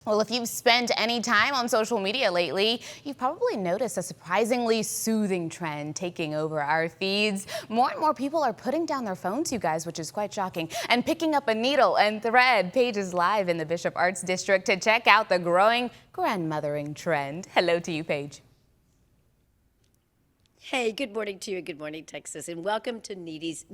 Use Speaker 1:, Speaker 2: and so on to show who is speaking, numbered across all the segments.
Speaker 1: Well, if you've spent any time on social media lately, you've probably noticed a surprisingly soothing trend taking over our feeds. More and more people are putting down their phones, you guys, which is quite shocking, and picking up a needle and thread. Paige is live in the Bishop Arts District to check out the growing grandmothering trend. Hello to you, Paige.
Speaker 2: Hey, good morning to you. Good morning, Texas, and welcome to Mimi's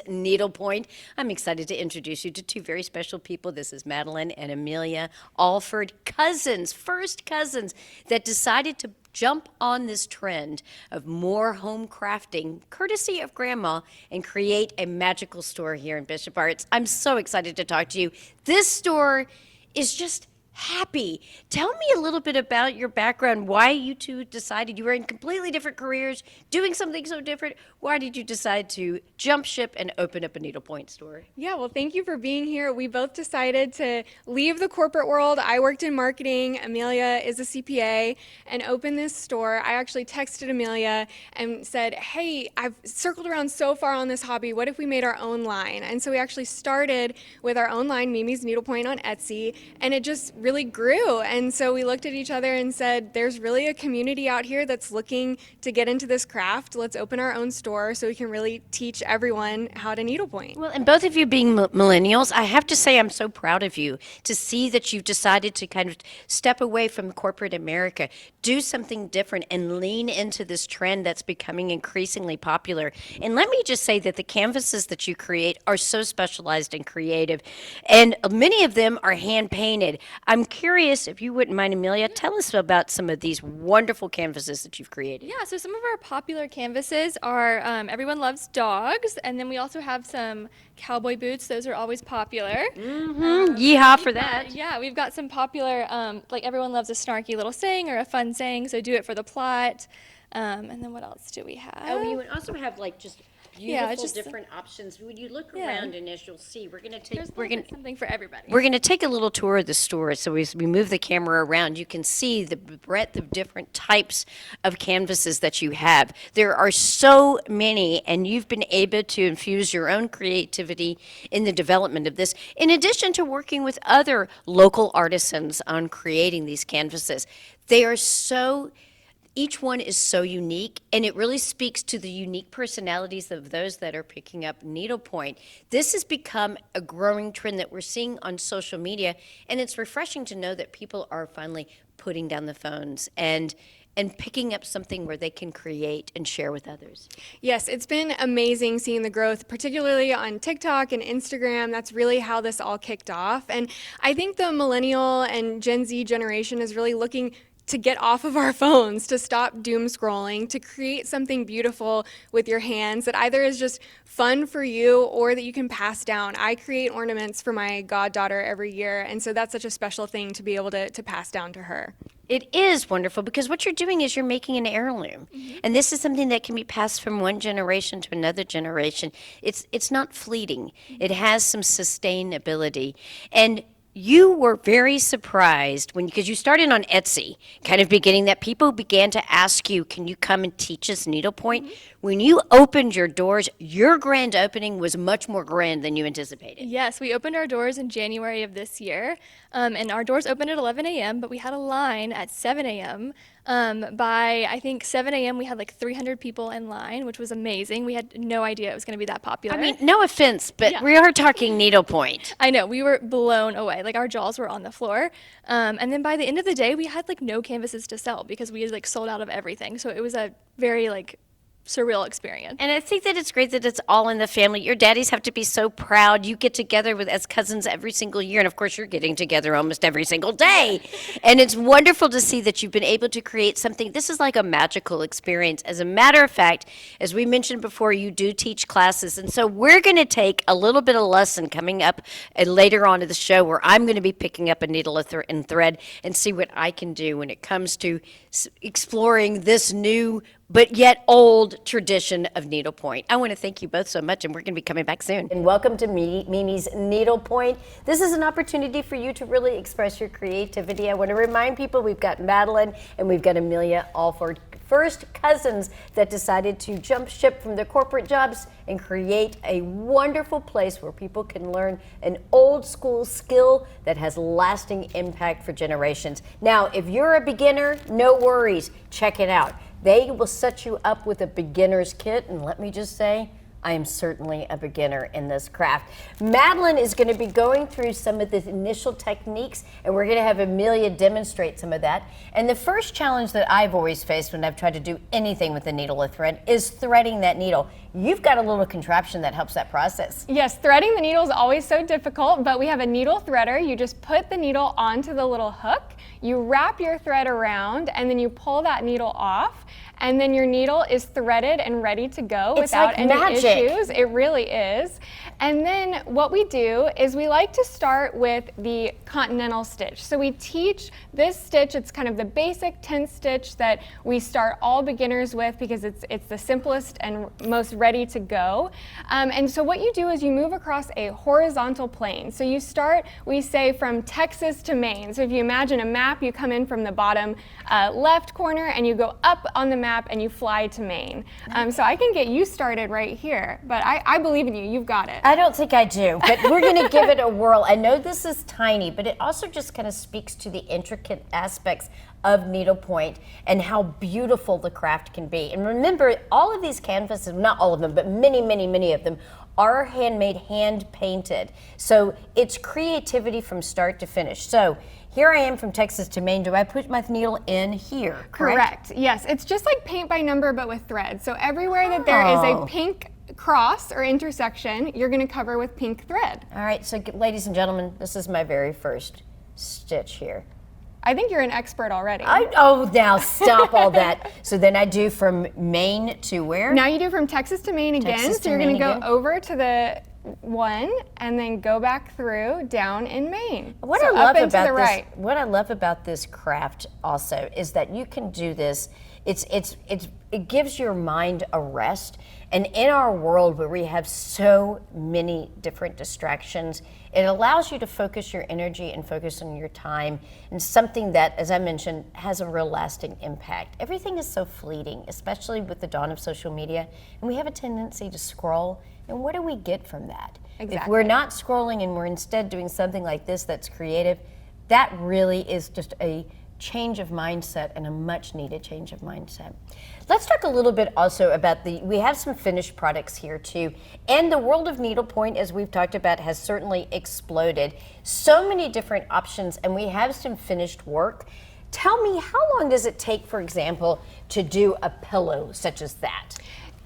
Speaker 2: Needlepoint. I'm excited to introduce you to two very special people. This is Madeline and Amelia Alford, cousins, first cousins, that decided to jump on this trend of more home crafting, courtesy of Grandma, and create a magical store here in Bishop Arts. I'm so excited to talk to you. This store is just happy. Tell me a little bit about your background, why you two decided, you were in completely different careers, doing something so different. Why did you decide to jump ship and open up a needlepoint store?
Speaker 3: Yeah, well, thank you for being here. We both decided to leave the corporate world. I worked in marketing. Amelia is a CPA, and open this store. I actually texted Amelia and said, hey, I've circled around so far on this hobby. What if we made our own line? And so we actually started with our own line, Mimi's Needlepoint, on Etsy, and it just really grew. And so we looked at each other and said, there's really a community out here that's looking to get into this craft. Let's open our own store so we can really teach everyone how to needlepoint.
Speaker 2: Well, and both of you being millennials, I have to say I'm so proud of you to see that you've decided to kind of step away from corporate America, do something different, and lean into this trend that's becoming increasingly popular. And let me just say that the canvases that you create are so specialized and creative, and many of them are hand painted. I'm curious if you wouldn't mind, Amelia, tell us about some of these wonderful canvases that you've created.
Speaker 4: Yeah, so some of our popular canvases are Everyone Loves Dogs, and then we also have some cowboy boots. Those are always popular.
Speaker 2: Yeehaw for that.
Speaker 4: Yeah, we've got some popular, like Everyone Loves a Snarky Little Saying or a Fun Saying, so do it for the plot. And then what else do we have?
Speaker 2: Oh, you would also have like just beautiful
Speaker 4: just
Speaker 2: different options. When you look around, and as you'll see, we're gonna take
Speaker 4: something for everybody.
Speaker 2: We're going to take a little tour of the store. So as we move the camera around, you can see the breadth of different types of canvases that you have. There are so many, and you've been able to infuse your own creativity in the development of this, in addition to working with other local artisans on creating these canvases. They are so Each one is so unique, and it really speaks to the unique personalities of those that are picking up needlepoint. This has become a growing trend that we're seeing on social media, and it's refreshing to know that people are finally putting down the phones and picking up something where they can create and share with others.
Speaker 3: Yes, it's been amazing seeing the growth, particularly on TikTok and Instagram. That's really how this all kicked off. And I think the millennial and Gen Z generation is really looking to get off of our phones, to stop doom scrolling, to create something beautiful with your hands that either is just fun for you or that you can pass down. I create ornaments for my goddaughter every year, and so that's such a special thing to be able to pass down to her.
Speaker 2: It is wonderful because what you're doing is you're making an heirloom. And this is something that can be passed from one generation to another generation. It's not fleeting. It has some sustainability. And you were very surprised because you started on Etsy, kind of beginning that people began to ask you, can you come and teach us needlepoint? When you opened your doors, your grand opening was much more grand than you anticipated.
Speaker 4: Yes, we opened our doors in January of this year, and our doors opened at 11 a.m., but we had a line at 7 a.m. By, I think, 7 a.m., we had like 300 people in line, which was amazing. We had no idea it was going to be that popular.
Speaker 2: I mean, no offense, but we are talking needlepoint.
Speaker 4: I know, we were blown away. Like, our jaws were on the floor. And then by the end of the day, we had like no canvases to sell because we had like sold out of everything. So it was a very like surreal experience.
Speaker 2: And I think that it's great that it's all in the family. Your daddies have to be so proud. You get together as cousins every single year, and of course you're getting together almost every single day. And it's wonderful to see that you've been able to create something. This is like a magical experience. As a matter of fact, as we mentioned before, you do teach classes, and so we're going to take a little bit of lesson coming up later on in the show where I'm going to be picking up a needle and thread and see what I can do when it comes to exploring this new but yet old tradition of needlepoint. I want to thank you both so much, and we're going to be coming back soon. And welcome to Mimi's Needlepoint. This is an opportunity for you to really express your creativity. I want to remind people we've got Madeline and we've got Amelia Alford, first cousins that decided to jump ship from their corporate jobs and create a wonderful place where people can learn an old school skill that has lasting impact for generations. Now, if you're a beginner, no worries, check it out. They will set you up with a beginner's kit, and let me just say, I am certainly a beginner in this craft. Madeline is going to be going through some of the initial techniques, and we're going to have Amelia demonstrate some of that. And the first challenge that I've always faced when I've tried to do anything with a needle or thread is threading that needle. You've got a little contraption that helps that process.
Speaker 3: Yes, threading the needle is always so difficult, but we have a needle threader. You just put the needle onto the little hook, you wrap your thread around, and then you pull that needle off, and then your needle is threaded and ready to go without any issues. It really is. And then what we do is we like to start with the continental stitch. So we teach this stitch. It's kind of the basic 10 stitch that we start all beginners with because it's the simplest and most ready to go. And so what you do is you move across a horizontal plane. So you start, we say, from Texas to Maine. So if you imagine a map, you come in from the bottom left corner and you go up on the map and you fly to Maine. So I can get you started right here, but I believe in you. You've got it.
Speaker 2: I don't think I do, but we're going to give it a whirl. I know this is tiny, but it also just kind of speaks to the intricate aspects of needlepoint and how beautiful the craft can be. And remember, all of these canvases, not all of them, but many, many, many of them are handmade, hand painted. So it's creativity from start to finish. So here I am from Texas to Maine. Do I put my needle in here?
Speaker 3: Correct. Yes, it's just like paint by number, but with thread. So everywhere that there is a pink cross or intersection, you're going to cover with pink thread.
Speaker 2: All right, so ladies and gentlemen, this is my very first stitch here.
Speaker 3: I think you're an expert already.
Speaker 2: Oh, now stop all that. So then I do from Maine to where?
Speaker 3: Now you do from Texas to Maine again. So you're going to go over to the one and then go back through down in Maine.
Speaker 2: What I love about this, what I love about this craft also is that you can do this. It gives your mind a rest. And in our world where we have so many different distractions, it allows you to focus your energy and focus on your time and something that, as I mentioned, has a real lasting impact. Everything is so fleeting, especially with the dawn of social media, and we have a tendency to scroll. And what do we get from that?
Speaker 3: Exactly.
Speaker 2: If we're not scrolling and we're instead doing something like this that's creative, that really is just a change of mindset and a much needed change of mindset. Let's talk a little bit also about we have some finished products here too. And the world of needlepoint, as we've talked about, has certainly exploded. So many different options, and we have some finished work. Tell me, how long does it take, for example, to do a pillow such as that?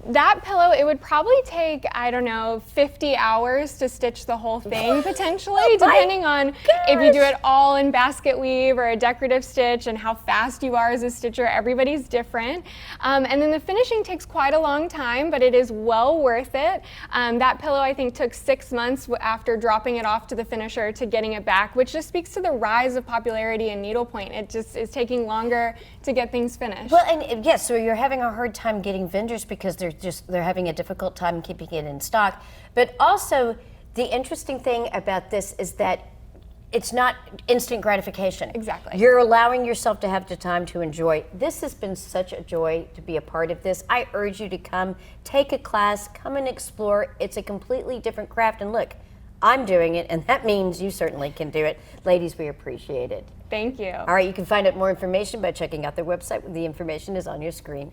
Speaker 3: That pillow, it would probably take, I don't know, 50 hours to stitch the whole thing, potentially, depending on if you do it all in basket weave or a decorative stitch and how fast you are as a stitcher. Everybody's different. And then the finishing takes quite a long time, but it is well worth it. That pillow, I think, took 6 months after dropping it off to the finisher to getting it back, which just speaks to the rise of popularity in needlepoint. It just is taking longer to get things finished.
Speaker 2: Well, and yes, so you're having a hard time getting vendors because they're having a difficult time keeping it in stock. But also, the interesting thing about this is that it's not instant gratification.
Speaker 3: Exactly.
Speaker 2: You're allowing yourself to have the time to enjoy. This has been such a joy to be a part of this. I urge you to come, take a class, come and explore. It's a completely different craft. And look, I'm doing it, and that means you certainly can do it. Ladies, we appreciate it.
Speaker 3: Thank you.
Speaker 2: All right, you can find out more information by checking out their website. The information is on your screen.